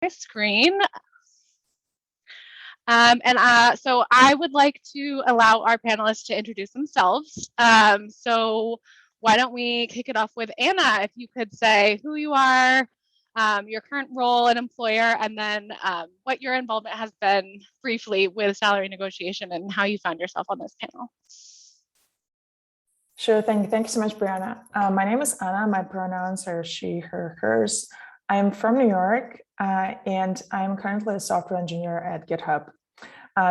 my screen. So I would like to allow our panelists to introduce themselves. So why don't we kick it off with Anna, if you could say who you are, your current role and employer, and then what your involvement has been briefly with salary negotiation and how you found yourself on this panel. Sure, thank you so much, Bryana. My name is Anna. My pronouns are she, her, hers. I'm from New York, and I'm currently a software engineer at GitHub.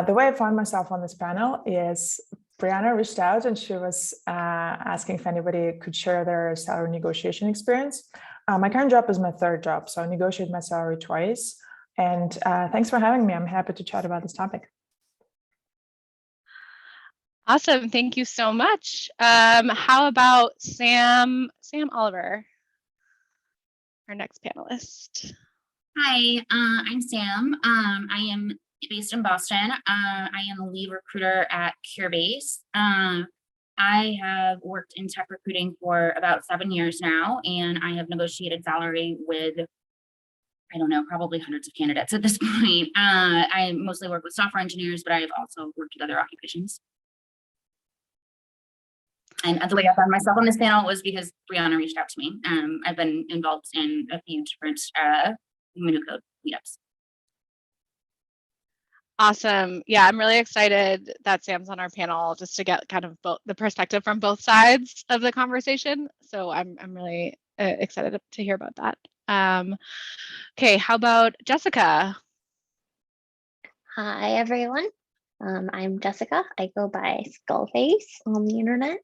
The way I found myself on this panel is Bryana reached out and she was asking if anybody could share their salary negotiation experience. My current job is my third job, so I negotiate my salary twice. And thanks for having me. I'm happy to chat about this topic. Awesome, thank you so much. How about Sam Oliver, our next panelist? Hi, I'm Sam. I am based in Boston. I am a lead recruiter at Curebase. I have worked in tech recruiting for about 7 years now, and I have negotiated salary with, I don't know, probably hundreds of candidates at this point. I mostly work with software engineers, but I have also worked with other occupations. And the way I found myself on this panel was because Bryana reached out to me. I've been involved in a few different WWCode meetups. Awesome. Yeah, I'm really excited that Sam's on our panel just to get kind of the perspective from both sides of the conversation. So I'm really excited to hear about that. Okay, how about Jessica? Hi, everyone. I'm Jessica. I go by Skullface on the internet.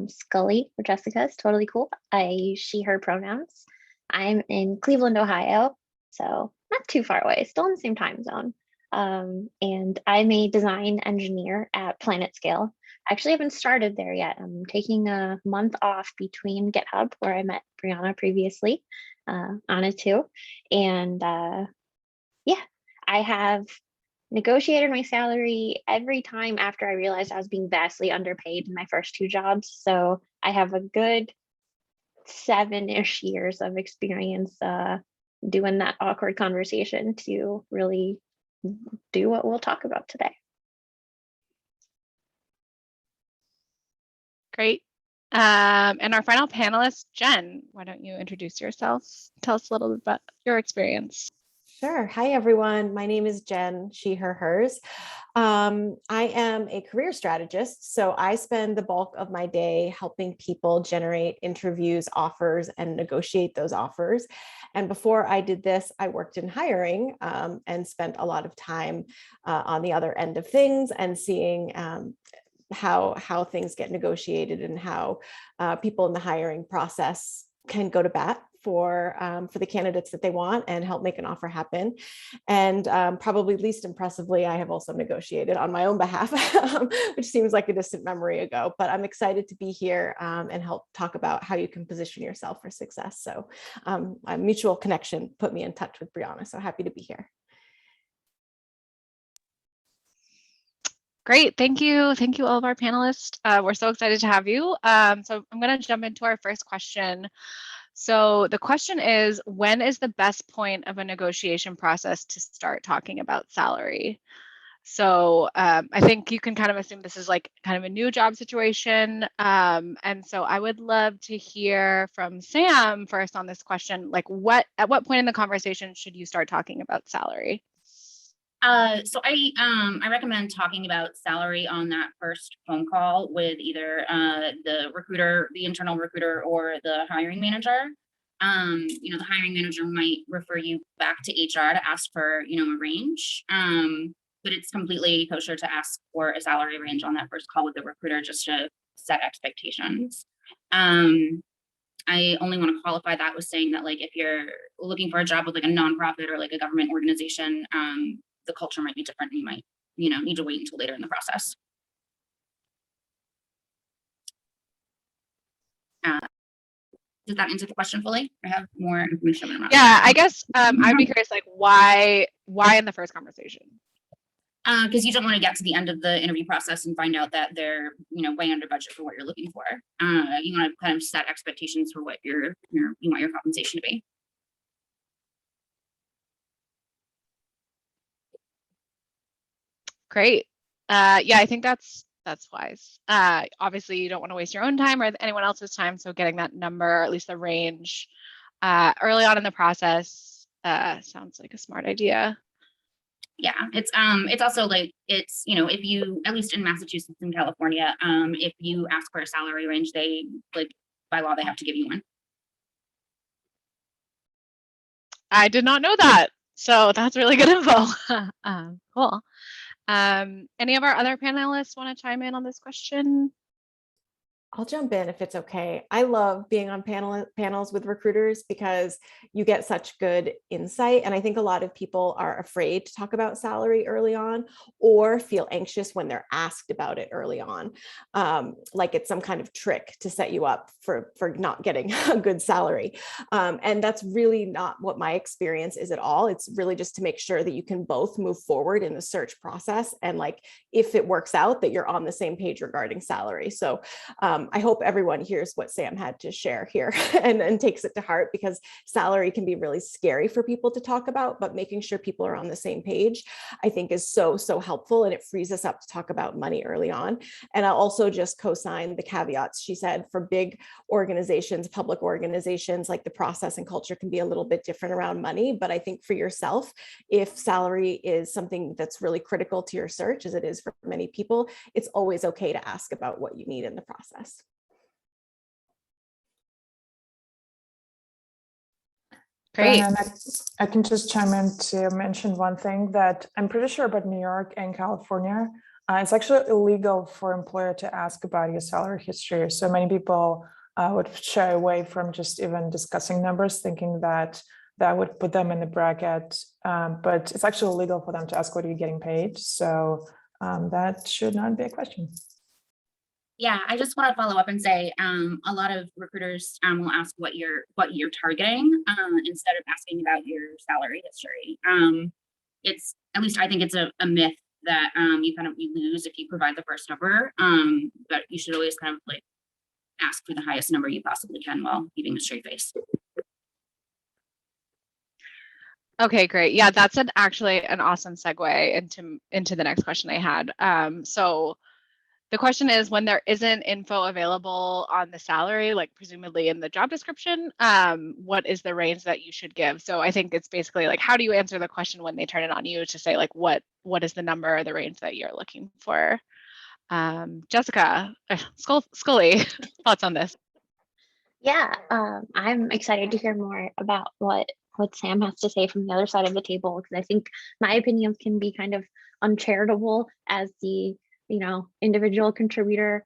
Scully for Jessica is totally cool. I use she, her pronouns. I'm in Cleveland, Ohio, so not too far away, still in the same time zone. And I'm a design engineer at PlanetScale. I actually haven't started there yet. I'm taking a month off between GitHub, where I met Bryana previously, Anna too. And yeah, I have negotiated my salary every time after I realized I was being vastly underpaid in my first 2 jobs. So I have a good 7-ish years of experience doing that awkward conversation to really do what we'll talk about today. Great. And our final panelist, Jen, why don't you introduce yourself? Tell us a little bit about your experience. Sure. Hi, everyone. My name is Jen, she, her, hers. I am a career strategist, so I spend the bulk of my day helping people generate interviews, offers, and negotiate those offers. And before I did this, I worked in hiring and spent a lot of time on the other end of things and seeing how things get negotiated and how people in the hiring process can go to bat for the candidates that they want and help make an offer happen. And probably least impressively, I have also negotiated on my own behalf, which seems like a distant memory ago, but I'm excited to be here and help talk about how you can position yourself for success. So a mutual connection put me in touch with Bryana, so happy to be here. Great, thank you. Thank you all of our panelists. We're so excited to have you. So I'm gonna jump into our first question. So the question is, when is the best point of a negotiation process to start talking about salary? So I think you can kind of assume this is like kind of a new job situation. And so I would love to hear from Sam first on this question, like at what point in the conversation should you start talking about salary? So I recommend talking about salary on that first phone call with either the recruiter, the internal recruiter, or the hiring manager. The hiring manager might refer you back to HR to ask for, a range. But it's completely kosher to ask for a salary range on that first call with the recruiter just to set expectations. I only want to qualify that with saying that, like, if you're looking for a job with like a nonprofit or like a government organization, the culture might be different and you might, need to wait until later in the process. Did that answer the question fully? I have more information. Yeah, I guess I'd be curious, like, why in the first conversation? Because you don't want to get to the end of the interview process and find out that they're, way under budget for what you're looking for. You want to kind of set expectations for what you want your compensation to be. Great. Yeah, I think that's wise. Obviously, you don't want to waste your own time or anyone else's time. So getting that number, or at least the range, early on in the process sounds like a smart idea. Yeah, it's also like, it's, you know, if you, at least in Massachusetts and California, if you ask for a salary range, they, like, by law, they have to give you one. I did not know that. So that's really good info. Cool. Any of our other panelists want to chime in on this question? I'll jump in if it's okay. I love being on panels with recruiters because you get such good insight. And I think a lot of people are afraid to talk about salary early on or feel anxious when they're asked about it early on. Like it's some kind of trick to set you up for not getting a good salary. And that's really not what my experience is at all. It's really just to make sure that you can both move forward in the search process. And like, if it works out, that you're on the same page regarding salary. So I hope everyone hears what Sam had to share here and takes it to heart, because salary can be really scary for people to talk about, but making sure people are on the same page, I think is so helpful, and it frees us up to talk about money early on. And I'll also just co-sign the caveats she said. For big organizations, public organizations, like the process and culture can be a little bit different around money, but I think for yourself, if salary is something that's really critical to your search, as it is for many people, it's always okay to ask about what you need in the process. Great. And I can just chime in to mention one thing that I'm pretty sure about New York and California. It's actually illegal for employer to ask about your salary history. So many people would shy away from just even discussing numbers, thinking that that would put them in the bracket. But it's actually illegal for them to ask what you're getting paid. So that should not be a question. Yeah, I just want to follow up and say, a lot of recruiters will ask what you're targeting instead of asking about your salary history. It's, at least I think it's a myth that you lose if you provide the first number. But you should always kind of like ask for the highest number you possibly can while keeping a straight face. Okay, great. Yeah, that's actually an awesome segue into the next question I had. So the question is, when there isn't info available on the salary, like presumably in the job description, what is the range that you should give? So I think it's basically like, how do you answer the question when they turn it on you to say like, what is the number or the range that you're looking for? Jessica, Scully, thoughts on this? Yeah, I'm excited to hear more about what Sam has to say from the other side of the table, because I think my opinions can be kind of uncharitable as the individual contributor,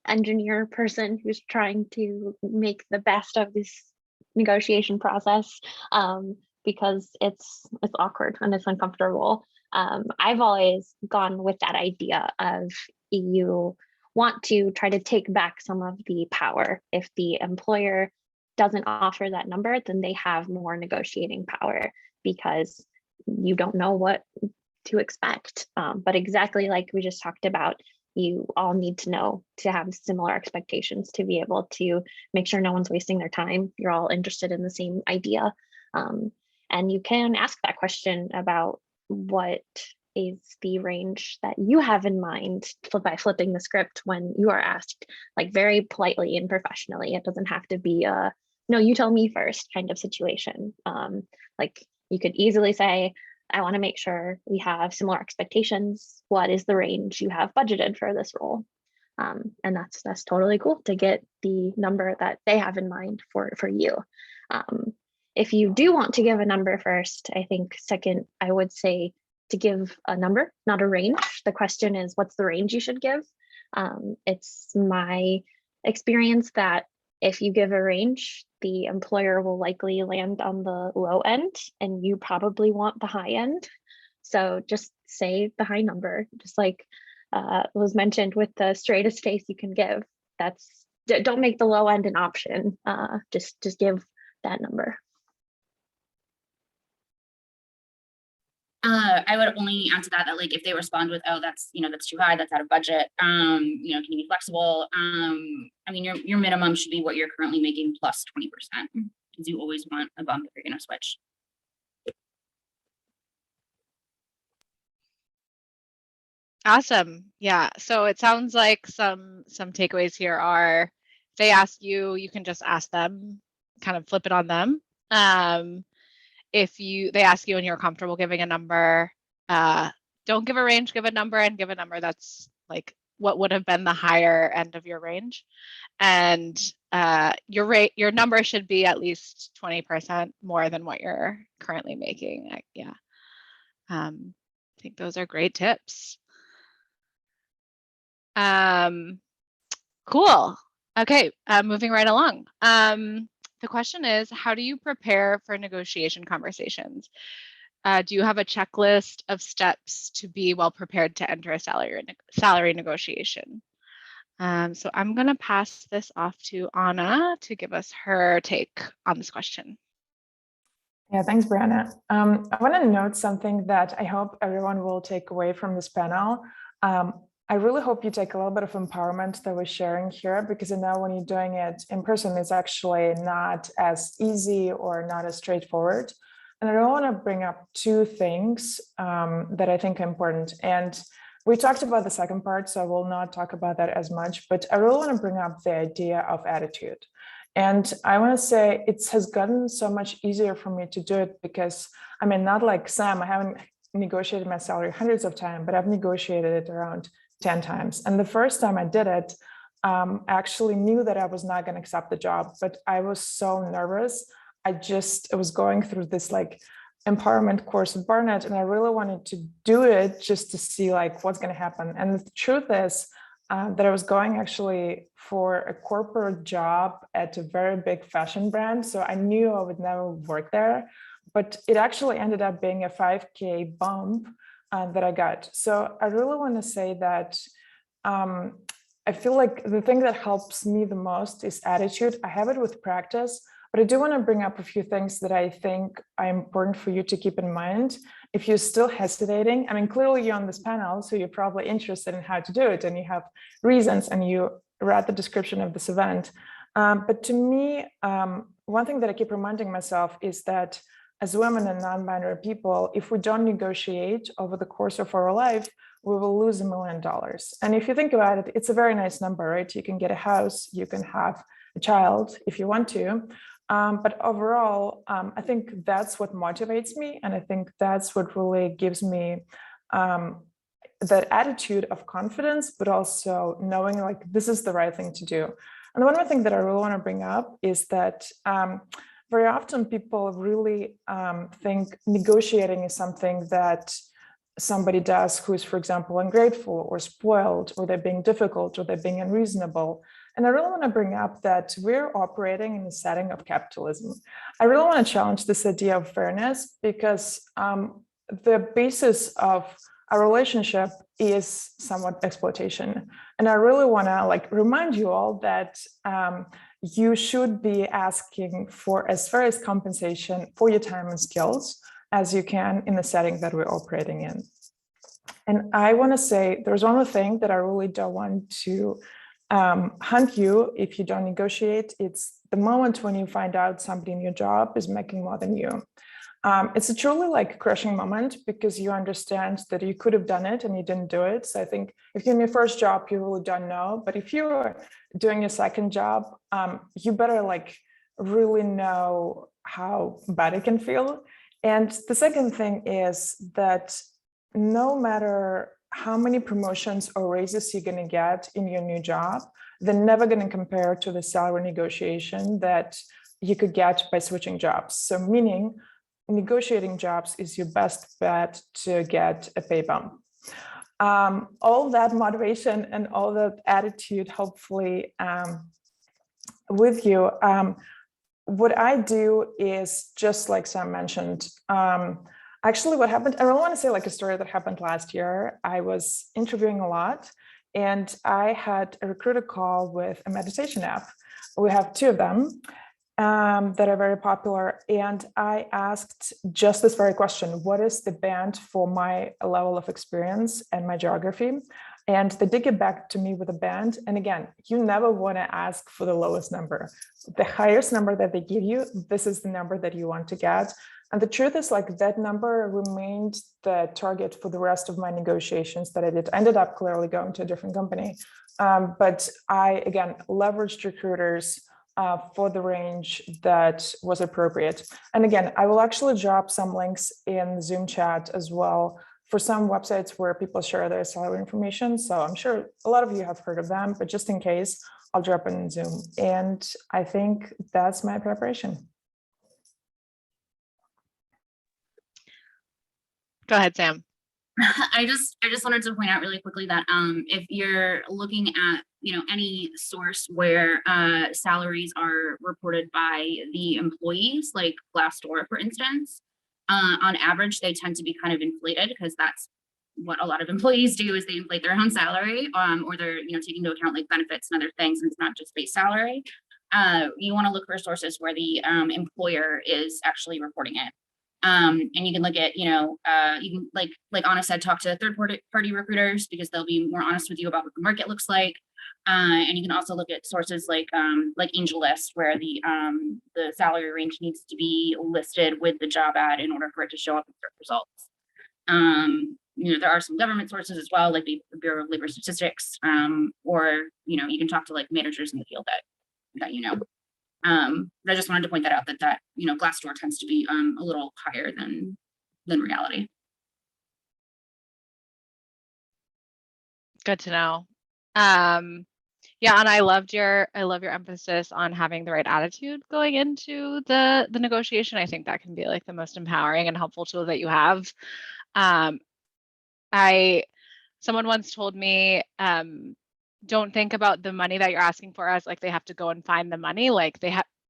engineer person who's trying to make the best of this negotiation process, because it's awkward and it's uncomfortable. I've always gone with that idea of you want to try to take back some of the power. If the employer doesn't offer that number, then they have more negotiating power because you don't know what to expect. But exactly like we just talked about, you all need to know to have similar expectations to be able to make sure no one's wasting their time. You're all interested in the same idea. And you can ask that question about what is the range that you have in mind by flipping the script when you are asked, like very politely and professionally. It doesn't have to be a no, you tell me first kind of situation. Like you could easily say, I want to make sure we have similar expectations. What is the range you have budgeted for this role? And that's totally cool to get the number that they have in mind for you. If you do want to give a number first, I think second, I would say to give a number, not a range. The question is, what's the range you should give? It's my experience that if you give a range, the employer will likely land on the low end and you probably want the high end. So just say the high number, just like was mentioned with the straightest face you can give. Don't make the low end an option. Just give that number. I would only add to that like if they respond with, oh, that's too high, that's out of budget, can you be flexible? I mean, your minimum should be what you're currently making plus 20%, because you always want a bump if you're going to switch. Awesome. Yeah. So it sounds like some takeaways here are, if they ask you, you can just ask them, kind of flip it on them. If they ask you and you're comfortable giving a number, don't give a range, give a number, and give a number that's like what would have been the higher end of your range. And your number should be at least 20% more than what you're currently making. Yeah. I think those are great tips. Cool. Okay, moving right along. The question is, how do you prepare for negotiation conversations? Do you have a checklist of steps to be well prepared to enter a salary negotiation? So I'm going to pass this off to Anna to give us her take on this question. Yeah, thanks, Bryana. I want to note something that I hope everyone will take away from this panel. I really hope you take a little bit of empowerment that we're sharing here, because I know when you're doing it in person, it's actually not as easy or not as straightforward. And I really want to bring up two things that I think are important. And we talked about the second part, so I will not talk about that as much, but I really want to bring up the idea of attitude. And I want to say it has gotten so much easier for me to do it because, I mean, not like Sam, I haven't negotiated my salary hundreds of times, but I've negotiated it around 10 times. And the first time I did it, I actually knew that I was not going to accept the job, but I was so nervous. I was going through this like empowerment course at Barnett, and I really wanted to do it just to see like what's going to happen. And the truth is that I was going actually for a corporate job at a very big fashion brand. So I knew I would never work there, but it actually ended up being a 5K bump that I got. So I really want to say that I feel like the thing that helps me the most is attitude. I have it with practice, but I do want to bring up a few things that I think are important for you to keep in mind. If you're still hesitating, I mean, clearly you're on this panel, so you're probably interested in how to do it and you have reasons and you read the description of this event. But to me, one thing that I keep reminding myself is that as women and non-binary people, if we don't negotiate over the course of our life, we will lose $1 million. And if you think about it, it's a very nice number, right? You can get a house, you can have a child if you want to. But overall, I think that's what motivates me. And I think that's what really gives me that attitude of confidence, but also knowing like this is the right thing to do. And one more thing that I really want to bring up is that very often people really think negotiating is something that somebody does who is, for example, ungrateful or spoiled, or they're being difficult, or they're being unreasonable. And I really want to bring up that we're operating in a setting of capitalism. I really want to challenge this idea of fairness, because the basis of our relationship is somewhat exploitation. And I really want to like remind you all that you should be asking for as fair as compensation for your time and skills as you can in the setting that we're operating in. And I want to say there's one more thing that I really don't want to hunt you if you don't negotiate. It's the moment when you find out somebody in your job is making more than you. It's a truly like crushing moment, because you understand that you could have done it and you didn't do it. So I think if you're in your first job, you really don't know. But if you're doing your second job, you better like really know how bad it can feel. And the second thing is that no matter how many promotions or raises you're going to get in your new job, they're never going to compare to the salary negotiation that you could get by switching jobs. So meaning negotiating jobs is your best bet to get a pay bump. All that motivation and all that attitude, hopefully with you. What I do is just like Sam mentioned, actually what happened, I really want to say like a story that happened last year. I was interviewing a lot and I had a recruiter call with a meditation app. We have two of them that are very popular. And I asked just this very question: what is the band for my level of experience and my geography? And they did get back to me with a band. And again, you never want to ask for the lowest number. The highest number that they give you, this is the number that you want to get. And the truth is, like, that number remained the target for the rest of my negotiations that I did. I ended up clearly going to a different company. But I, again, leveraged recruiters for the range that was appropriate. And again, I will actually drop some links in Zoom chat as well for some websites where people share their salary information. So I'm sure a lot of you have heard of them, but just in case, I'll drop it in Zoom. And I think that's my preparation. Go ahead, Sam. I just wanted to point out really quickly that if you're looking at any source where salaries are reported by the employees, like Glassdoor, for instance, on average they tend to be kind of inflated, because that's what a lot of employees do, is they inflate their own salary, or they're taking into account like benefits and other things, and it's not just base salary. You want to look for sources where the employer is actually reporting it. And you can look at, you can, like Anna said, talk to third party recruiters, because they'll be more honest with you about what the market looks like. And you can also look at sources like AngelList, where the salary range needs to be listed with the job ad in order for it to show up in search results. There are some government sources as well, like the Bureau of Labor Statistics, or you can talk to like managers in the field that but I just wanted to point that out, that Glassdoor tends to be a little higher than reality. Good to know. Yeah, and I love your emphasis on having the right attitude going into the negotiation. I think that can be like the most empowering and helpful tool that you have. Someone once told me, don't think about the money that you're asking for as like they have to go and find the money. Like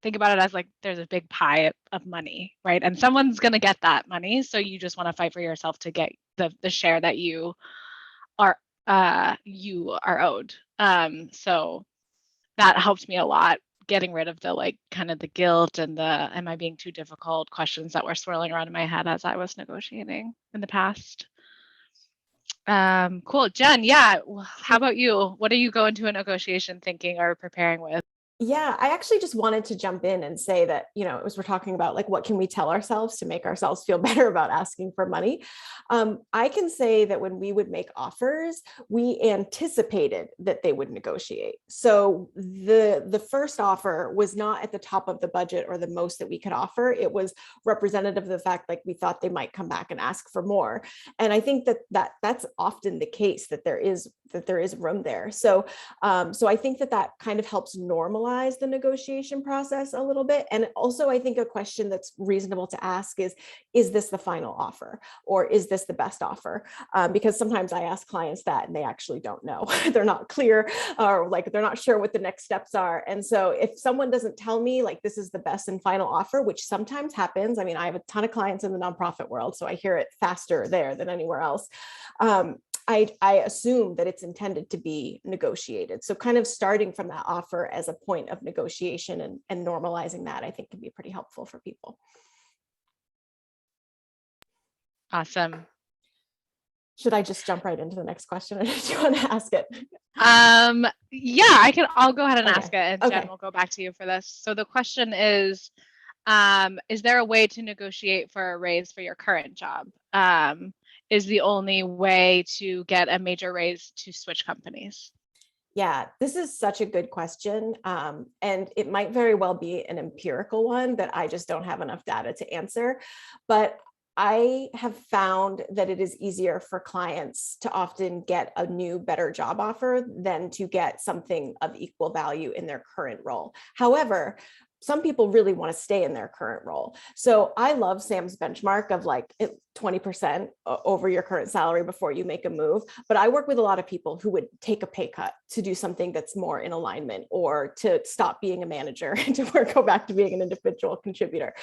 think about it as like there's a big pie of money, right? And someone's going to get that money. So you just want to fight for yourself to get the share that you are owed. So that helped me a lot, getting rid of the like kind of the guilt and the am I being too difficult questions that were swirling around in my head as I was negotiating in the past. Cool. Jen, yeah. How about you? What do you go into a negotiation thinking or preparing with? Yeah, I actually just wanted to jump in and say that, as we're talking about like, what can we tell ourselves to make ourselves feel better about asking for money? I can say that when we would make offers, we anticipated that they would negotiate. So the first offer was not at the top of the budget or the most that we could offer. It was representative of the fact like we thought they might come back and ask for more. And I think that's often the case, that there is room there. So I think that kind of helps normalize the negotiation process a little bit. And also, I think a question that's reasonable to ask is this the final offer, or is this the best offer? Because sometimes I ask clients that and they actually don't know. They're not clear, or like they're not sure what the next steps are. And so if someone doesn't tell me like this is the best and final offer, which sometimes happens, I mean, I have a ton of clients in the nonprofit world, so I hear it faster there than anywhere else. I assume that it's intended to be negotiated. So kind of starting from that offer as a point of negotiation and normalizing that, I think can be pretty helpful for people. Awesome. Should I just jump right into the next question, or do you want to ask it? Yeah, I'll go ahead and ask it, and Okay. Jen, we'll go back to you for this. So the question is there a way to negotiate for a raise for your current job? Is the only way to get a major raise to switch companies? Yeah, this is such a good question. And it might very well be an empirical one that I just don't have enough data to answer. But I have found that it is easier for clients to often get a new, better job offer than to get something of equal value in their current role. However, some people really want to stay in their current role. So I love Sam's benchmark of like 20% over your current salary before you make a move. But I work with a lot of people who would take a pay cut to do something that's more in alignment, or to stop being a manager and to go back to being an individual contributor.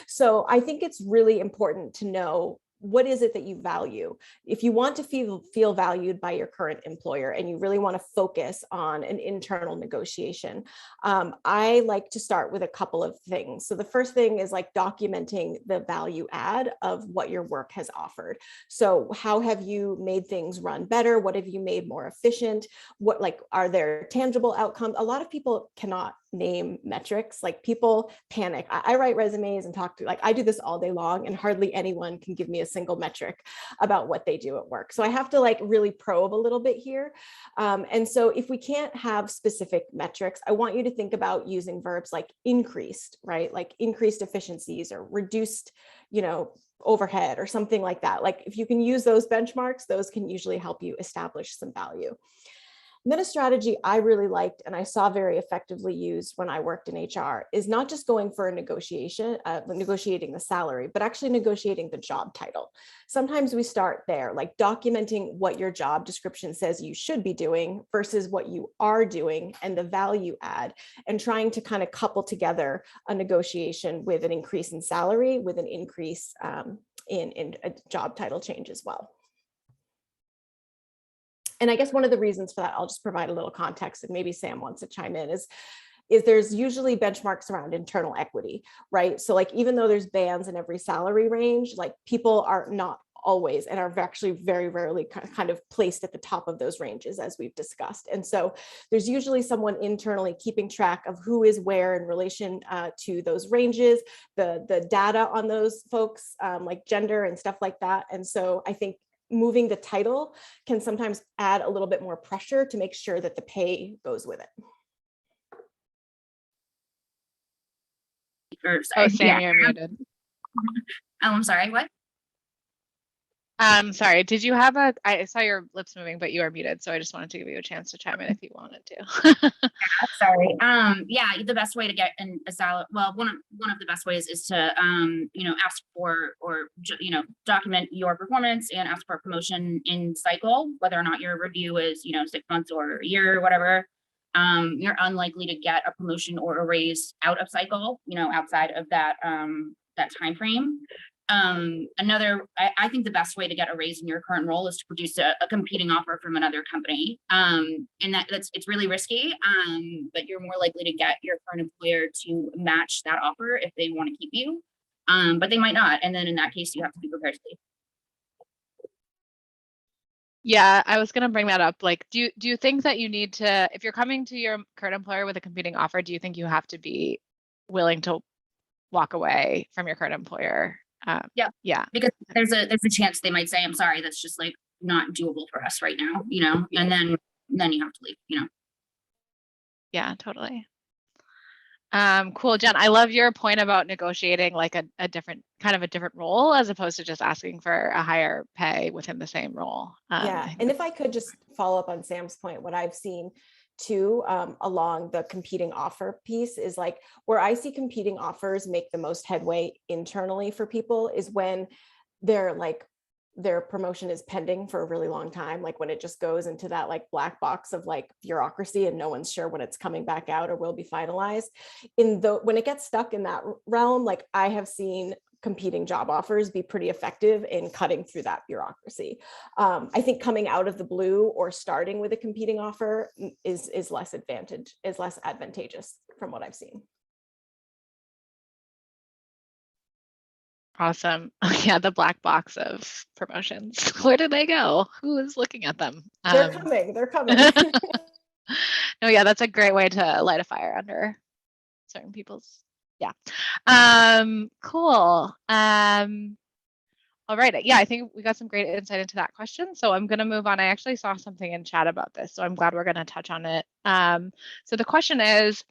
So I think it's really important to know, what is it that you value? If you want to feel valued by your current employer and you really want to focus on an internal negotiation, I like to start with a couple of things. So the first thing is like documenting the value add of what your work has offered. So how have you made things run better? What have you made more efficient? What, like, are there tangible outcomes? A lot of people cannot name metrics. Like people panic. I write resumes and talk to, like, I do this all day long and hardly anyone can give me a single metric about what they do at work. So I have to like really probe a little bit here. And so if we can't have specific metrics, I want you to think about using verbs like increased, right? Like increased efficiencies or reduced, overhead or something like that. Like if you can use those benchmarks, those can usually help you establish some value. And then a strategy I really liked and I saw very effectively used when I worked in HR is not just going for a negotiation, negotiating the salary, but actually negotiating the job title. Sometimes we start there, like documenting what your job description says you should be doing versus what you are doing and the value add, and trying to kind of couple together a negotiation with an increase in salary, with an increase in a job title change as well. And I guess one of the reasons for that, I'll just provide a little context, and maybe Sam wants to chime in, is there's usually benchmarks around internal equity, right? So like, even though there's bands in every salary range, like people are not always and are actually very rarely kind of placed at the top of those ranges, as we've discussed. And so there's usually someone internally keeping track of who is where in relation to those ranges, the data on those folks, like gender and stuff like that. And so I think moving the title can sometimes add a little bit more pressure to make sure that the pay goes with it. Oh, Sam, you're muted. Oh, I'm sorry, what? Sorry, did you have I saw your lips moving, but you are muted, so I just wanted to give you a chance to chime in if you wanted to. Sorry. Yeah, the best way to get a salary, well, one of the best ways is to ask for, or document your performance and ask for a promotion in cycle, whether or not your review is 6 months or a year or whatever. You're unlikely to get a promotion or a raise out of cycle, outside of that time frame. I think the best way to get a raise in your current role is to produce a competing offer from another company. And it's really risky, but you're more likely to get your current employer to match that offer if they want to keep you. But they might not. And then in that case, you have to be prepared to leave. Yeah, I was going to bring that up. Like, do you think that you need to, if you're coming to your current employer with a competing offer, do you think you have to be willing to walk away from your current employer? Yeah, because there's a chance they might say, I'm sorry, that's just like not doable for us right now, and then you have to leave, Yeah, totally. Cool, Jen. I love your point about negotiating like a different role as opposed to just asking for a higher pay within the same role. Yeah, and if I could just follow up on Sam's point, what I've seen too, along the competing offer piece is like where I see competing offers make the most headway internally for people is when they're like their promotion is pending for a really long time, like when it just goes into that like black box of like bureaucracy and no one's sure when it's coming back out or will be finalized. When it gets stuck in that realm, like I have seen competing job offers be pretty effective in cutting through that bureaucracy. I think coming out of the blue or starting with a competing offer is less advantageous from what I've seen. Awesome. Yeah, the black box of promotions. Where did they go? Who is looking at them? They're coming. No, yeah, that's a great way to light a fire under certain people's. Yeah. Cool. All right. Yeah, I think we got some great insight into that question. So I'm going to move on. I actually saw something in chat about this, so I'm glad we're going to touch on it. So the question is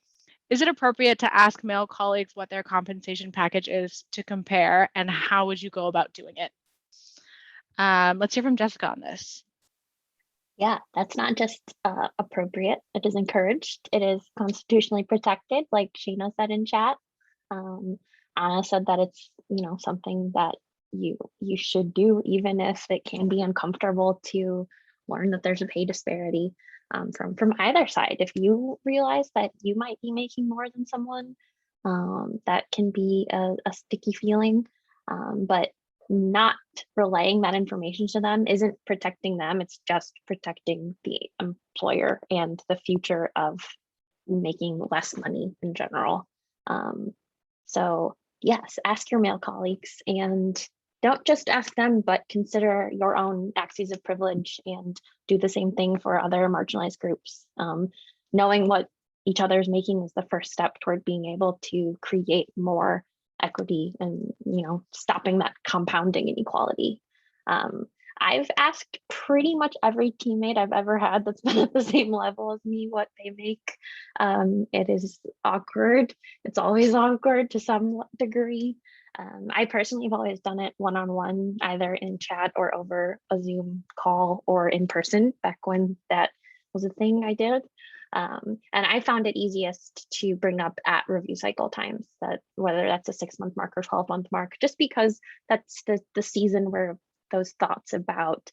it appropriate to ask male colleagues what their compensation package is to compare, and how would you go about doing it? Let's hear from Jessica on this. Yeah, that's not just appropriate. It is encouraged. It is constitutionally protected, like Sheena said in chat. Anna said that it's something that you should do, even if it can be uncomfortable to learn that there's a pay disparity from either side. If you realize that you might be making more than someone, that can be a sticky feeling, but not relaying that information to them isn't protecting them. It's just protecting the employer and the future of making less money in general. So yes, ask your male colleagues, and don't just ask them, but consider your own axes of privilege and do the same thing for other marginalized groups. Knowing what each other's making is the first step toward being able to create more equity and, stopping that compounding inequality. I've asked pretty much every teammate I've ever had that's been at the same level as me what they make. It is awkward. It's always awkward to some degree. I personally have always done it one-on-one, either in chat or over a Zoom call or in person, back when that was a thing I did. And I found it easiest to bring up at review cycle times, that whether that's a 6-month mark or 12-month mark, just because that's the season where those thoughts about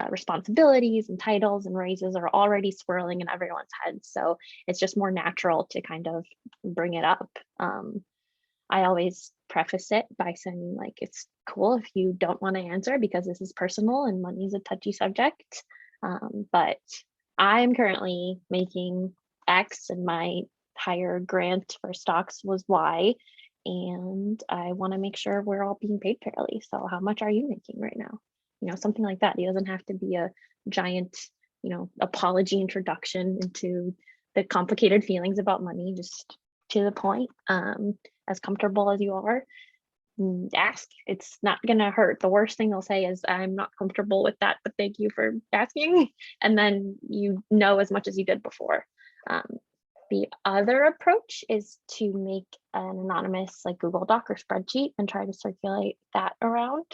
responsibilities and titles and raises are already swirling in everyone's head. So it's just more natural to kind of bring it up. I always preface it by saying, like, it's cool if you don't want to answer because this is personal and money is a touchy subject. But I'm currently making X and my higher grant for stocks was Y. And I want to make sure we're all being paid fairly. So how much are you making right now? Something like that. It doesn't have to be a giant, apology introduction into the complicated feelings about money, just to the point. As comfortable as you are, ask. It's not gonna hurt. The worst thing they'll say is, I'm not comfortable with that, but thank you for asking. And then as much as you did before. The other approach is to make an anonymous, like, Google Doc or spreadsheet and try to circulate that around.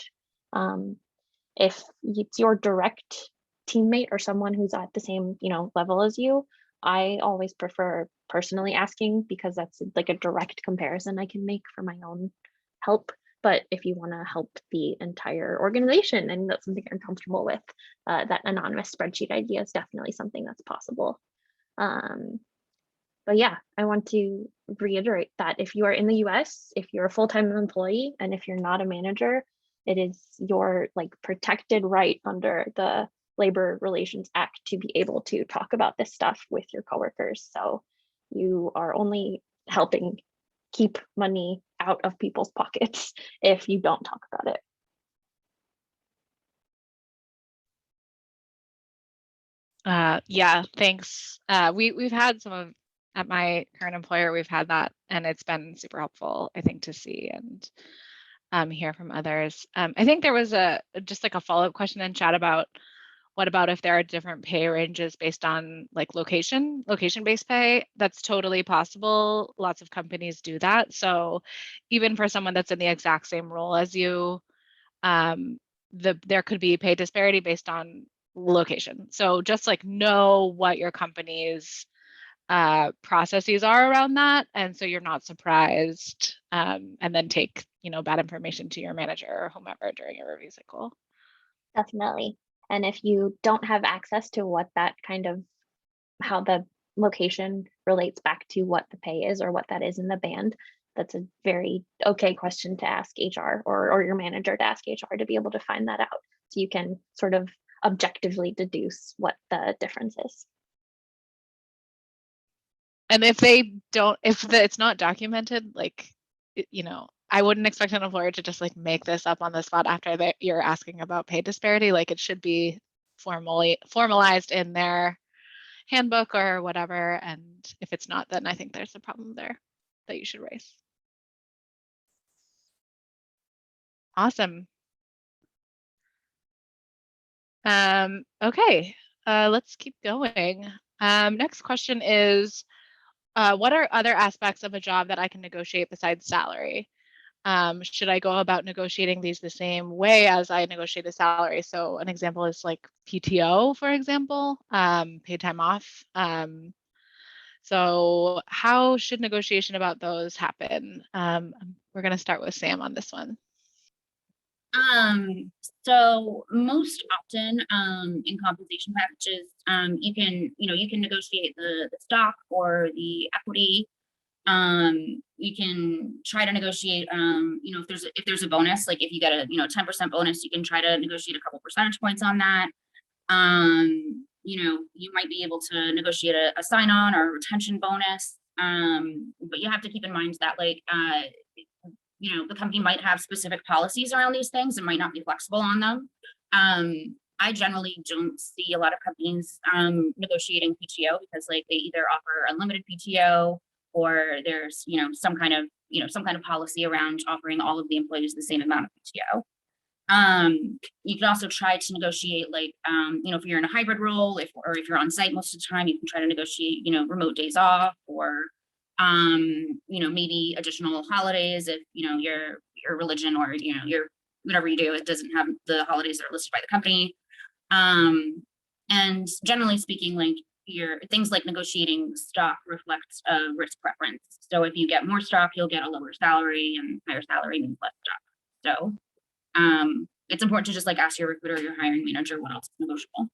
If it's your direct teammate or someone who's at the same, level as you, I always prefer personally asking, because that's like a direct comparison I can make for my own help. But if you want to help the entire organization and that's something I'm comfortable with, that anonymous spreadsheet idea is definitely something that's possible. But yeah, I want to reiterate that if you are in the US, if you're a full-time employee, and if you're not a manager, it is your, like, protected right under the Labor Relations Act to be able to talk about this stuff with your coworkers. So you are only helping keep money out of people's pockets if you don't talk about it. Yeah, thanks. We've had some of, at my current employer, we've had that, and it's been super helpful, I think, to see and hear from others. I think there was just like a follow-up question in chat about, what about if there are different pay ranges based on, like, location-based pay? That's totally possible. Lots of companies do that. So even for someone that's in the exact same role as you, there could be pay disparity based on location. So just, like, know what your company's processes are around that, and so you're not surprised, and then take bad information to your manager or whomever during your review cycle. Definitely. And if you don't have access to what that kind of, how the location relates back to what the pay is or what that is in the band, that's a very okay question to ask HR or your manager to ask HR to be able to find that out, so you can sort of objectively deduce what the difference is. And if they don't, it's not documented, like, I wouldn't expect an employer to just, like, make this up on the spot after that you're asking about pay disparity. Like, it should be formalized in their handbook or whatever. And if it's not, then I think there's a problem there that you should raise. Awesome. Okay, let's keep going. Next question is, what are other aspects of a job that I can negotiate besides salary? Should I go about negotiating these the same way as I negotiate a salary? So an example is, like, PTO, for example, paid time off. So how should negotiation about those happen? We're going to start with Sam on this one. So most often, in compensation packages, you can negotiate the stock or the equity. You can try to negotiate, if there's a bonus, like if you get a 10% bonus, you can try to negotiate a couple percentage points on that. You might be able to negotiate a sign-on or a retention bonus. But you have to keep in mind that, like, the company might have specific policies around these things and might not be flexible on them. I generally don't see a lot of companies negotiating PTO because like they either offer unlimited PTO or there's, some kind of policy around offering all of the employees the same amount of PTO. You can also try to negotiate like, if you're in a hybrid role, if you're on site most of the time, you can try to negotiate, remote days off or, maybe additional holidays if, your religion or, your whatever you do, it doesn't have the holidays that are listed by the company. And generally speaking, like your things like negotiating stock reflects a risk preference. So if you get more stock, you'll get a lower salary, and higher salary means less stock. So it's important to just like ask your recruiter or your hiring manager what else is negotiable.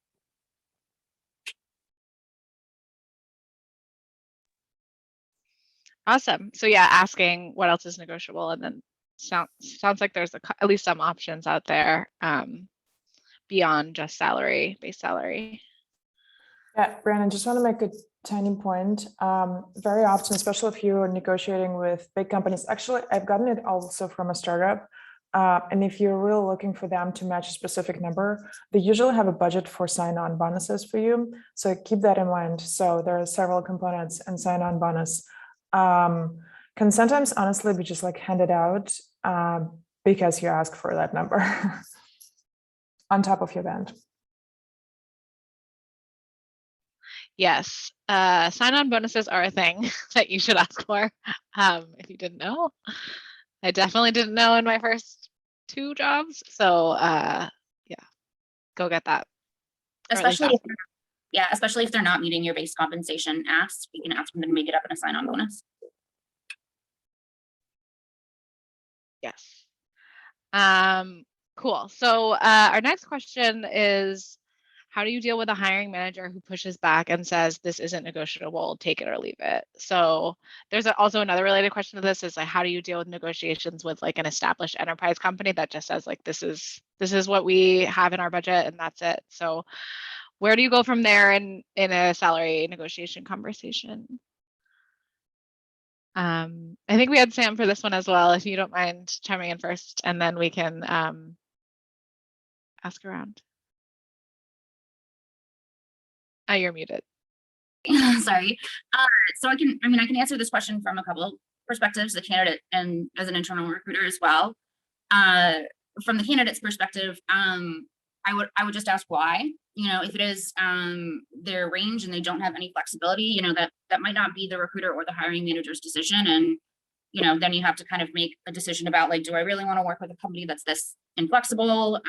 Awesome. So yeah, asking what else is negotiable, and then sounds like there's at least some options out there beyond just base salary. Yeah, Brandon, just want to make a tiny point. Very often, especially if you're negotiating with big companies, actually, I've gotten it also from a startup. And if you're really looking for them to match a specific number, they usually have a budget for sign-on bonuses for you. So keep that in mind. So there are several components and sign-on bonus can sometimes honestly be just like handed out because you ask for that number on top of your band. Yes, sign-on bonuses are a thing that you should ask for if you didn't know. I definitely didn't know in my first 2 jobs. So yeah, go get that. Especially if they're not meeting your base compensation ask, you can ask them to make it up in a sign-on bonus. Yes. Cool. So our next question is, how do you deal with a hiring manager who pushes back and says, this isn't negotiable, take it or leave it? So there's also another related question to this is like, how do you deal with negotiations with like an established enterprise company that just says like, this is what we have in our budget and that's it. So where do you go from there in a salary negotiation conversation? I think we had Sam for this one as well, if you don't mind chiming in first, and then we can ask around. Oh, you're muted. Sorry. So I can answer this question from a couple perspectives, the candidate and as an internal recruiter as well. From the candidate's perspective, I would just ask why. If it is their range and they don't have any flexibility, that might not be the recruiter or the hiring manager's decision. And then you have to kind of make a decision about like, do I really want to work with a company that's this inflexible?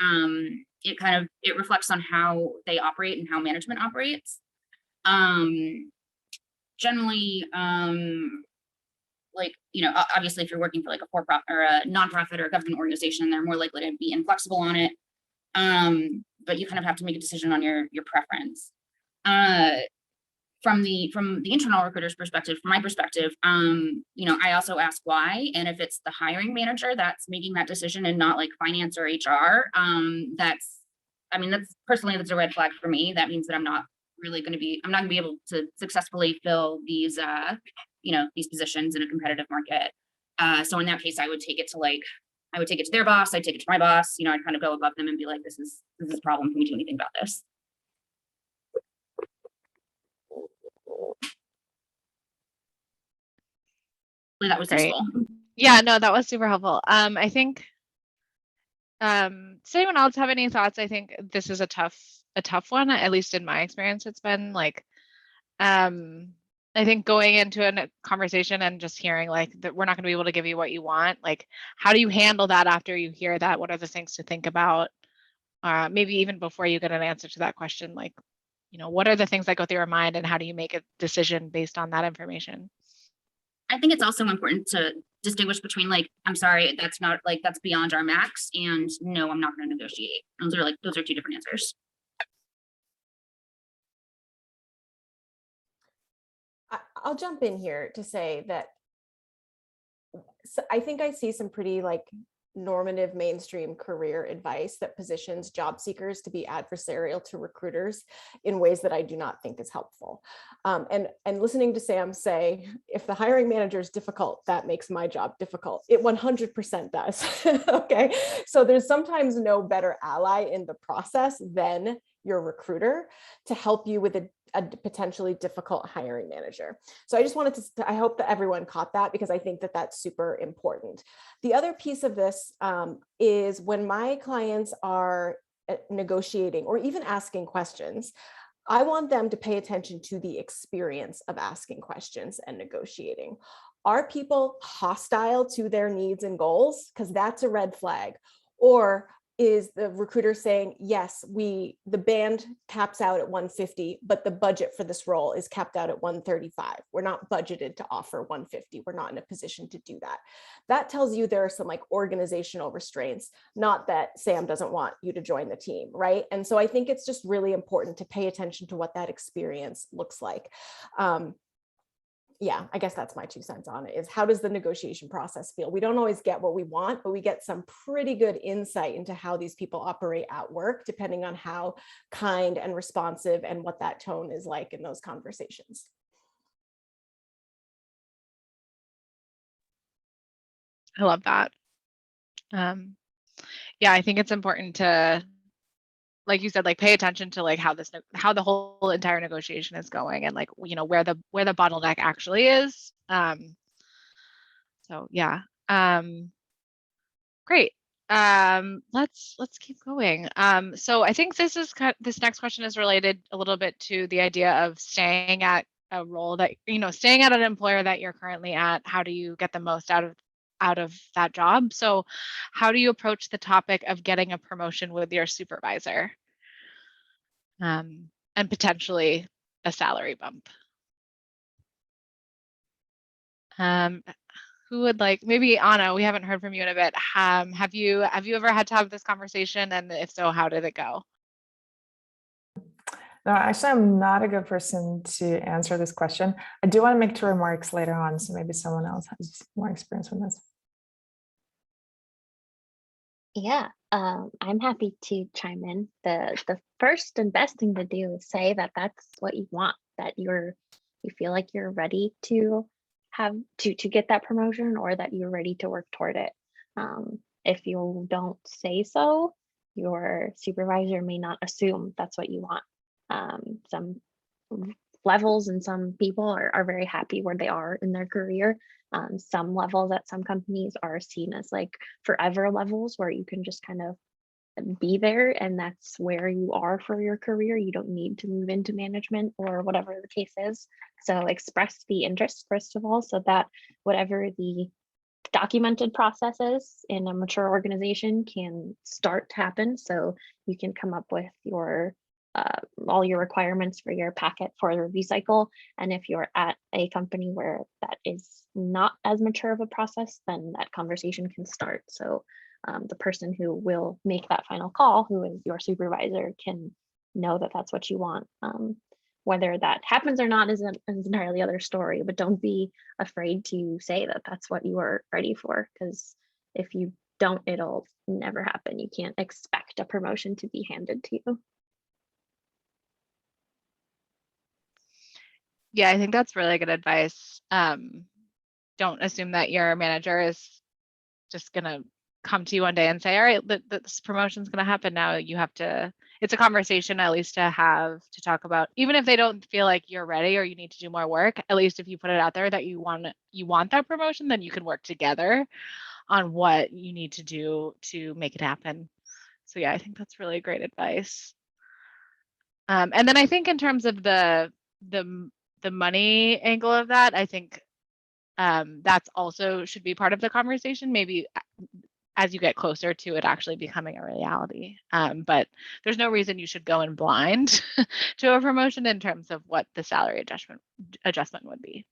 It reflects on how they operate and how management operates. Generally, obviously if you're working for like a for-profit or a nonprofit or a government organization, they're more likely to be inflexible on it. But you kind of have to make a decision on your preference. From the internal recruiter's perspective, from my perspective, I also ask why, and if it's the hiring manager that's making that decision and not like finance or HR, that's a red flag for me. That means that I'm not going to be able to successfully fill these these positions in a competitive market. So in that case, I would take it to their boss, I'd take it to my boss, I'd kind of go above them and be like, this is a problem, can we do anything about this? That was Great. useful. Yeah, no, that was super helpful. I think does anyone else have any thoughts? I think this is a tough one, at least in my experience. It's been like I think going into a conversation and just hearing like that we're not going to be able to give you what you want, like how do you handle that after you hear that? What are the things to think about? Maybe even before you get an answer to that question, like, what are the things that go through your mind and how do you make a decision based on that information? I think it's also important to distinguish between like, I'm sorry, that's beyond our max, and no, I'm not going to negotiate. Those are 2 different answers. I'll jump in here to say that I think I see some pretty like normative mainstream career advice that positions job seekers to be adversarial to recruiters in ways that I do not think is helpful. And listening to Sam say, if the hiring manager is difficult, that makes my job difficult. It 100% does. Okay. So there's sometimes no better ally in the process than your recruiter to help you with a potentially difficult hiring manager. So I just wanted to, I hope that everyone caught that, because I think that that's super important. The other piece of this is when my clients are negotiating or even asking questions, I want them to pay attention to the experience of asking questions and negotiating. Are people hostile to their needs and goals? Because that's a red flag. Or is the recruiter saying, yes, the band caps out at 150, but the budget for this role is capped out at 135. We're not budgeted to offer 150. We're not in a position to do that. That tells you there are some like organizational restraints, not that Sam doesn't want you to join the team, right? And so I think it's just really important to pay attention to what that experience looks like. Yeah, I guess that's my 2 cents on it, is how does the negotiation process feel? We don't always get what we want, but we get some pretty good insight into how these people operate at work, depending on how kind and responsive and what that tone is like in those conversations. I love that. Yeah, I think it's important to, like you said, like pay attention to like how the whole entire negotiation is going, and like, you know, where the bottleneck actually is. So yeah, great. Let's keep going. So I think this next question is related a little bit to the idea of staying at a role that, you know, staying at an employer that you're currently at. How do you get the most out of that job? So how do you approach the topic of getting a promotion with your supervisor? And potentially a salary bump. Who would like, maybe Anna, we haven't heard from you in a bit. Have you ever had to have this conversation? And if so, how did it go? No, actually, I'm not a good person to answer this question. I do want to make 2 remarks later on, so maybe someone else has more experience with this. Yeah, I'm happy to chime in. The first and best thing to do is say that that's what you want, that you feel like you're ready to have to get that promotion, or that you're ready to work toward it. If you don't say so, your supervisor may not assume that's what you want. Some levels and some people are very happy where they are in their career. Some levels at some companies are seen as like forever levels where you can just kind of be there, and that's where you are for your career. You don't need to move into management or whatever the case is. So express the interest first of all, so that whatever the documented process is in a mature organization can start to happen. So you can come up with your all your requirements for your packet for the review cycle. And if you're at a company where that is not as mature of a process, then that conversation can start. So the person who will make that final call, who is your supervisor, can know that that's what you want. Whether that happens or not is an entirely other story, but don't be afraid to say that that's what you are ready for, because if you don't, it'll never happen. You can't expect a promotion to be handed to you. Yeah, I think that's really good advice. Don't assume that your manager is just gonna come to you one day and say, all right, this promotion's gonna happen now. You have to, it's a conversation at least to have, to talk about, even if they don't feel like you're ready or you need to do more work. At least if you put it out there that you want that promotion, then you can work together on what you need to do to make it happen. So yeah, I think that's really great advice. And then I think in terms of the money angle of that, I think that's also should be part of the conversation, maybe as you get closer to it actually becoming a reality. But there's no reason you should go in blind to a promotion in terms of what the salary adjustment would be.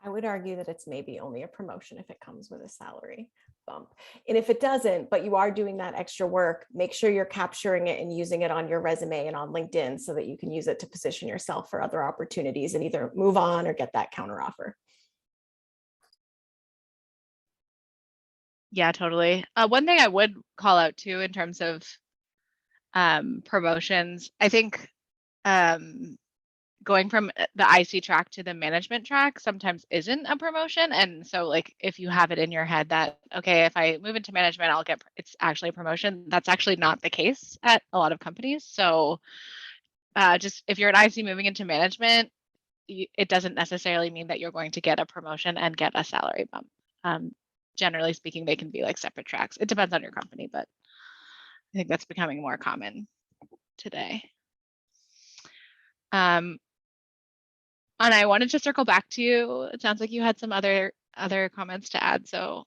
I would argue that it's maybe only a promotion if it comes with a salary bump. And if it doesn't, but you are doing that extra work, make sure you're capturing it and using it on your resume and on LinkedIn so that you can use it to position yourself for other opportunities and either move on or get that counteroffer. Yeah, totally. One thing I would call out too in terms of promotions, I think going from the IC track to the management track sometimes isn't a promotion. And so like if you have it in your head that, okay, if I move into management, it's actually a promotion. That's actually not the case at a lot of companies. So just if you're an IC moving into management, it doesn't necessarily mean that you're going to get a promotion and get a salary bump. Generally speaking, they can be like separate tracks. It depends on your company, but I think that's becoming more common today. And I wanted to circle back to you. It sounds like you had some other comments to add, so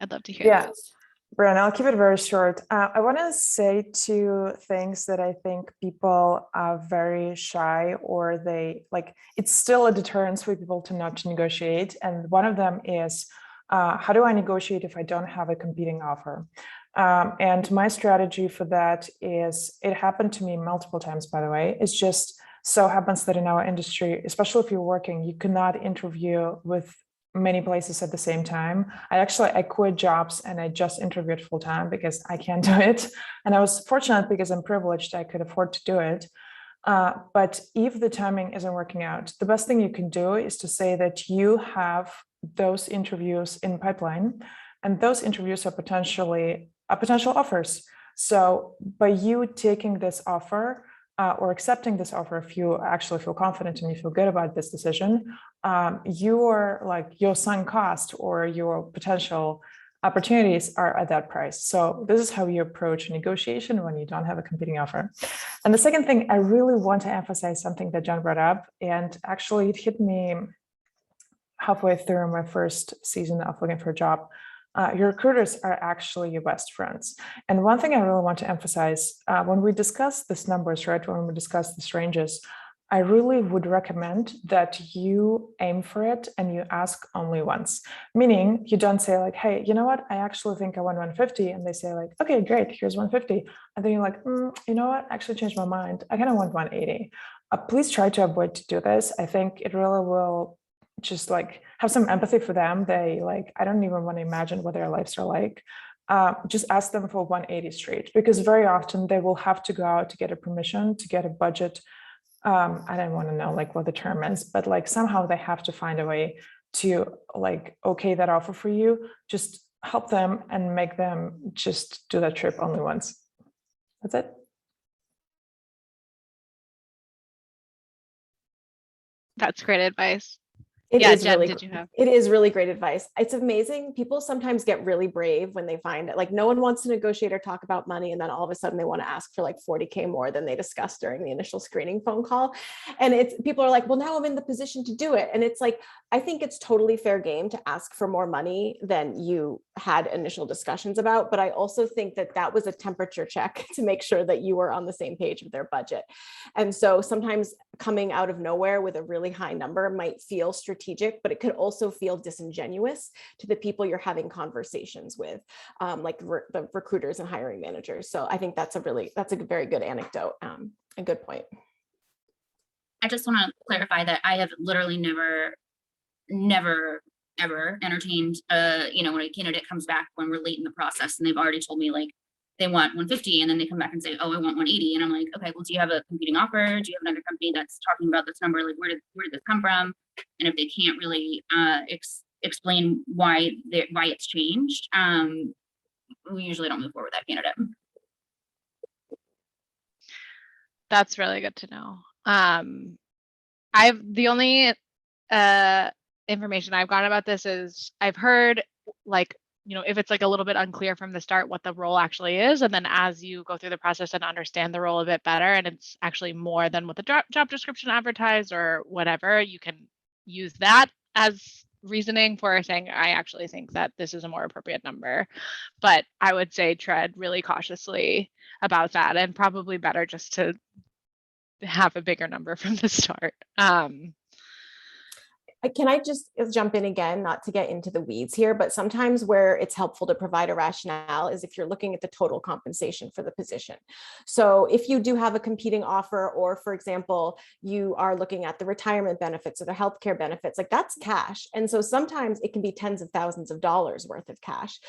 I'd love to hear Yeah, those. Bryana, I'll keep it very short. I want to say two things that I think people are very shy, or they like, it's still a deterrence for people to not to negotiate. And one of them is, how do I negotiate if I don't have a competing offer? And my strategy for that is, it happened to me multiple times, by the way. It's just so happens that in our industry, especially if you're working, you cannot interview with many places at the same time. I quit jobs and I just interviewed full time because I can't do it. And I was fortunate because I'm privileged, I could afford to do it. But if the timing isn't working out, the best thing you can do is to say that you have those interviews in pipeline, and those interviews are potential offers. So by you taking this offer, or accepting this offer, if you actually feel confident and you feel good about this decision, your sunk cost or your potential opportunities are at that price. So this is how you approach negotiation when you don't have a competing offer. And the second thing, I really want to emphasize something that John brought up, and actually it hit me halfway through my first season of looking for a job. Your recruiters are actually your best friends. And one thing I really want to emphasize, when we discuss these numbers, right, when we discuss these ranges, I really would recommend that you aim for it and you ask only once. Meaning you don't say like, hey, you know what, I actually think I want 150. And they say like, okay, great, here's 150. And then you're like, you know what, I actually changed my mind. I kind of want 180. Please try to avoid to do this. I think it really will just like have some empathy for them. They like, I don't even want to imagine what their lives are like. Just ask them for 180 straight, because very often they will have to go out to get a permission, to get a budget. I don't want to know like what the term is, but like somehow they have to find a way to like, okay, that offer for you. Just help them and make them just do that trip only once. That's it. That's great advice. It Yeah, is Jen, really, did you have? it is really great advice. It's amazing. People sometimes get really brave when they find it. Like no one wants to negotiate or talk about money, and then all of a sudden they want to ask for like 40K more than they discussed during the initial screening phone call. And it's people are like, well, now I'm in the position to do it. And it's like, I think it's totally fair game to ask for more money than you had initial discussions about. But I also think that that was a temperature check to make sure that you were on the same page with their budget. And so sometimes coming out of nowhere with a really high number might feel strategic, but it could also feel disingenuous to the people you're having conversations with, like the recruiters and hiring managers. So I think that's a very good anecdote, a good point. I just want to clarify that I have literally never ever entertained when a candidate comes back when we're late in the process and they've already told me like they want 150, and then they come back and say, oh, I want 180, and I'm like, okay, well, do you have a competing offer? Do you have another company that's talking about this number? Like, where did this come from? And if they can't really explain why it's changed, we usually don't move forward with that candidate. That's really good to know. The only information I've got about this is I've heard like, if it's like a little bit unclear from the start what the role actually is, and then as you go through the process and understand the role a bit better, and it's actually more than what the job description advertised or whatever, you can use that as reasoning for saying, I actually think that this is a more appropriate number. But I would say tread really cautiously about that, and probably better just to have a bigger number from the start. Can I just jump in again, not to get into the weeds here, but sometimes where it's helpful to provide a rationale is if you're looking at the total compensation for the position. So if you do have a competing offer, or for example, you are looking at the retirement benefits or the healthcare benefits, like that's cash. And so sometimes it can be tens of thousands of dollars worth of cash.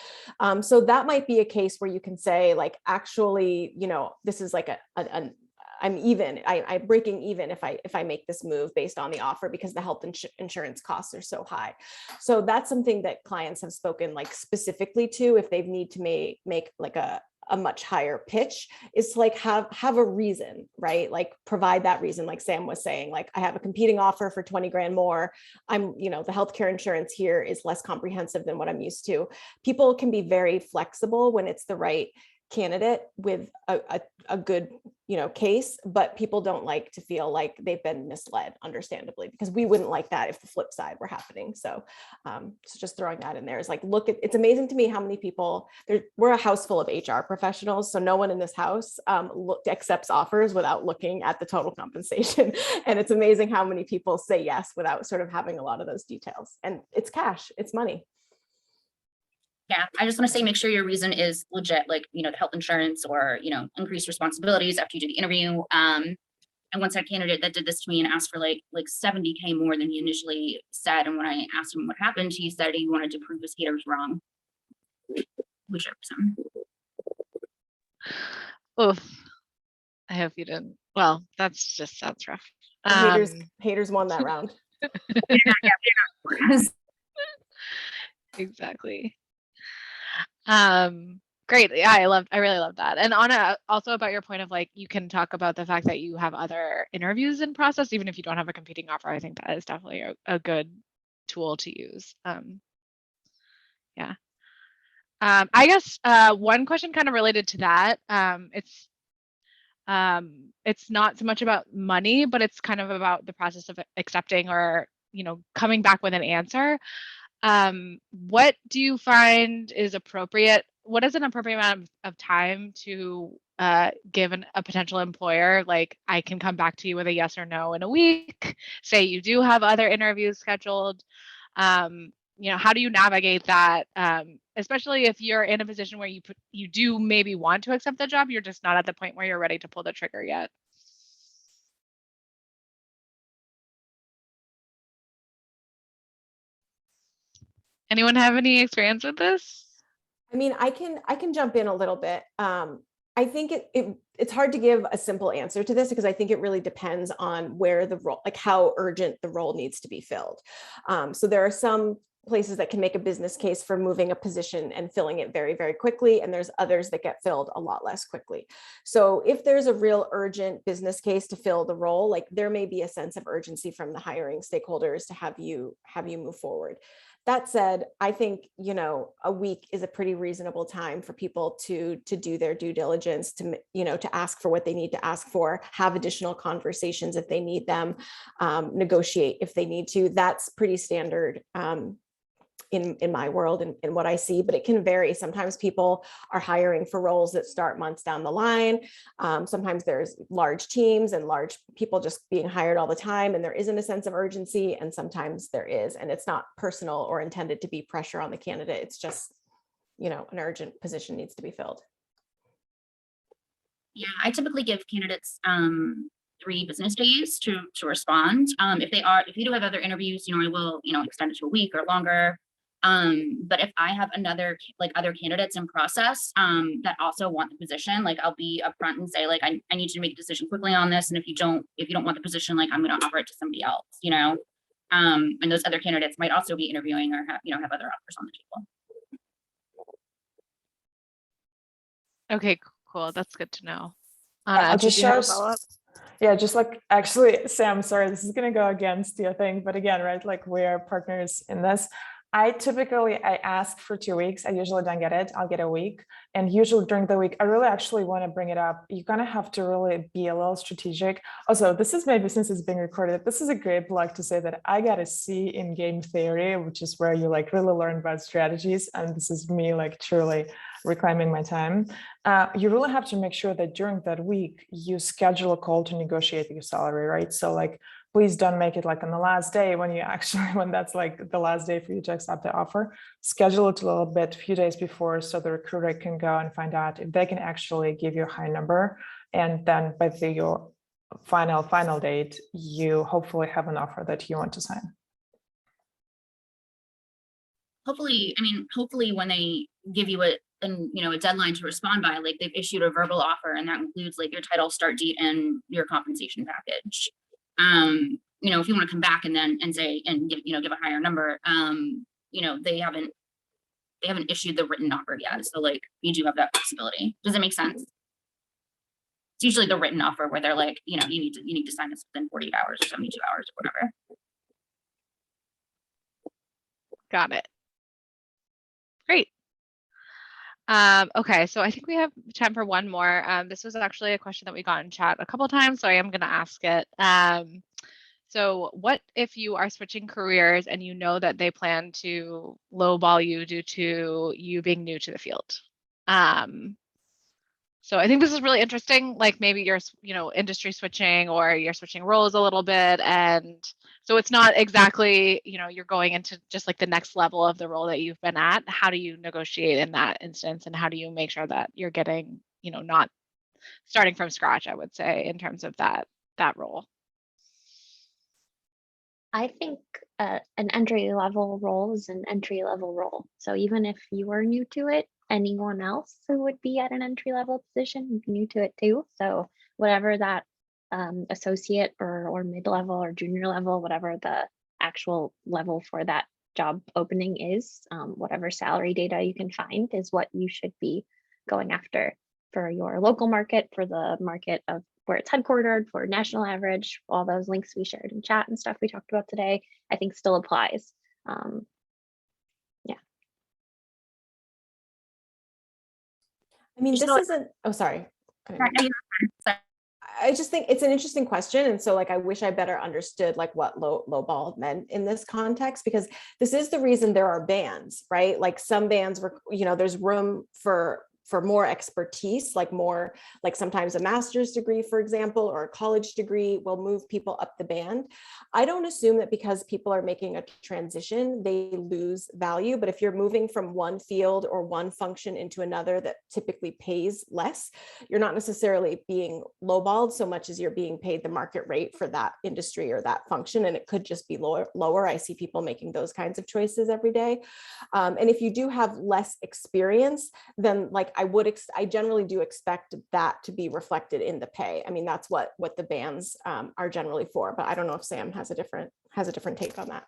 So that might be a case where you can say like, actually, you know, this is like I'm breaking even if I make this move based on the offer because the health insurance costs are so high. So that's something that clients have spoken like specifically to if they need to make like a much higher pitch, is to like have a reason, right? Like provide that reason, like Sam was saying, like I have a competing offer for 20 grand more. The healthcare insurance here is less comprehensive than what I'm used to. People can be very flexible when it's the right candidate with a good case, but people don't like to feel like they've been misled, understandably, because we wouldn't like that if the flip side were happening. So just throwing that in there is like, it's amazing to me how many people we're a house full of HR professionals, so no one in this house accepts offers without looking at the total compensation. And it's amazing how many people say yes without sort of having a lot of those details. And it's cash, it's money. Yeah, I just want to say, make sure your reason is legit, like, the health insurance or, increased responsibilities after you do the interview. And once that candidate that did this to me and asked for like 70K more than he initially said. And when I asked him what happened, he said he wanted to prove his haters wrong. Which Oof. I hope you didn't. Well, that's rough. Haters won that round. yeah. Exactly. Great. Yeah, I really love that. And Anna, also about your point of like, you can talk about the fact that you have other interviews in process, even if you don't have a competing offer. I think that is definitely a good tool to use. Yeah. I guess one question kind of related to that. It's not so much about money, but it's kind of about the process of accepting or, coming back with an answer. What do you find is appropriate? What is an appropriate amount of time to give a potential employer? Like, I can come back to you with a yes or no in a week. Say you do have other interviews scheduled. How do you navigate that? Especially if you're in a position where you do maybe want to accept the job, you're just not at the point where you're ready to pull the trigger yet. Anyone have any experience with this? I mean, I can jump in a little bit. I think it's hard to give a simple answer to this because I think it really depends on where the role, like how urgent the role needs to be filled. So there are some places that can make a business case for moving a position and filling it very, very quickly. And there's others that get filled a lot less quickly. So if there's a real urgent business case to fill the role, like there may be a sense of urgency from the hiring stakeholders to have you move forward. That said, I think, a week is a pretty reasonable time for people to do their due diligence, to ask for what they need to ask for, have additional conversations if they need them, negotiate if they need to. That's pretty standard in my world and what I see, but it can vary. Sometimes people are hiring for roles that start months down the line. Sometimes there's large teams and large people just being hired all the time, and there isn't a sense of urgency. And sometimes there is, and it's not personal or intended to be pressure on the candidate. It's just, an urgent position needs to be filled. Yeah, I typically give candidates 3 business days to respond. If you do have other interviews, I will, extend it to a week or longer. But if I have other candidates in process that also want the position, like I'll be upfront and say, like, I need you to make a decision quickly on this. And if you don't want the position, like I'm going to offer it to somebody else, and those other candidates might also be interviewing or have other offers on the table. Okay, cool. That's good to know. I'll just share. Yeah, just like actually, Sam, sorry, this is going to go against your thing, but again, right, like we're partners in this. I ask for 2 weeks. I usually don't get it. I'll get a week. And usually during the week, I really actually want to bring it up. You're going to have to really be a little strategic. Also, this is maybe since it's being recorded, this is a great blog to say that I got a C in game theory, which is where you like really learn about strategies. And this is me like truly reclaiming my time. You really have to make sure that during that week, you schedule a call to negotiate your salary, right? So like please don't make it like on the last day when you actually, when that's like the last day for you to accept the offer. Schedule it a little bit, a few days before, so the recruiter can go and find out if they can actually give you a high number. And then by your final date, you hopefully have an offer that you want to sign. Hopefully, I mean, hopefully when they give you a deadline to respond by, like they've issued a verbal offer, and that includes like your title, start date, and your compensation package. If you want to come back and say and give a higher number, they haven't issued the written offer yet, so like you do have that flexibility. Does it make sense? It's usually the written offer where they're like, you need to sign this within 48 hours or 72 hours or whatever. Got it. Great. Okay, so I think we have time for one more. This was actually a question that we got in chat a couple of times, so I am going to ask it. So what if you are switching careers and you know that they plan to lowball you due to you being new to the field? So I think this is really interesting. Like maybe you're, industry switching, or you're switching roles a little bit. And so it's not exactly, you're going into just like the next level of the role that you've been at. How do you negotiate in that instance? And how do you make sure that you're getting, not starting from scratch, I would say, in terms of that role? I think an entry level role is an entry level role. So even if you are new to it, anyone else who would be at an entry level position would be new to it too. So whatever that associate or mid-level or junior level, whatever the actual level for that job opening is, whatever salary data you can find is what you should be going after for your local market, for the market of where it's headquartered, for national average. All those links we shared in chat and stuff we talked about today, I think still applies. I mean, this isn't, oh, sorry. I just think it's an interesting question. And so like, I wish I better understood like what lowball meant in this context, because this is the reason there are bands, right? Like some bands were, there's room for more expertise, like sometimes a master's degree, for example, or a college degree will move people up the band. I don't assume that because people are making a transition, they lose value. But if you're moving from one field or one function into another that typically pays less, you're not necessarily being lowballed so much as you're being paid the market rate for that industry or that function. And it could just be lower. I see people making those kinds of choices every day. And if you do have less experience, then like I generally do expect that to be reflected in the pay. I mean, that's what the bands are generally for, but I don't know if Sam has a different take on that.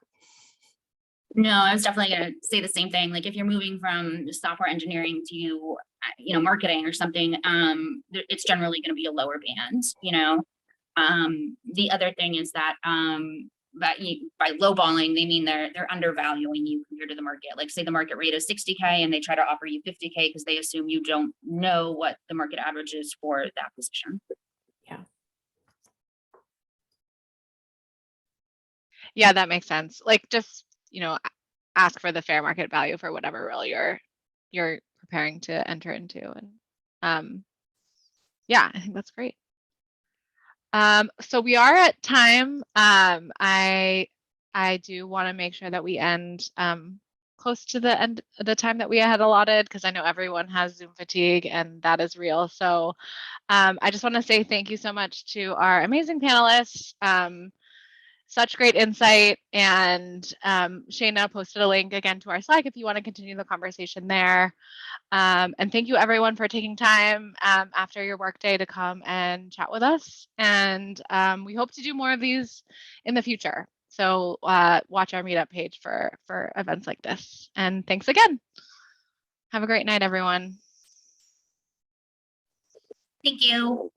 No, I was definitely going to say the same thing. Like if you're moving from software engineering to, marketing or something, it's generally going to be a lower band, The other thing is that by lowballing, they mean they're undervaluing you compared to the market. Like say the market rate is 60K and they try to offer you 50K because they assume you don't know what the market average is for that position. Yeah, that makes sense. Like just, ask for the fair market value for whatever role you're preparing to enter into. And yeah, I think that's great. So we are at time. I do want to make sure that we end close to the end of the time that we had allotted, because I know everyone has Zoom fatigue and that is real. So I just want to say thank you so much to our amazing panelists. Such great insight. And Shayna posted a link again to our Slack if you want to continue the conversation there. And thank you everyone for taking time after your workday to come and chat with us. And we hope to do more of these in the future. So watch our meetup page for events like this. And thanks again. Have a great night, everyone. Thank you.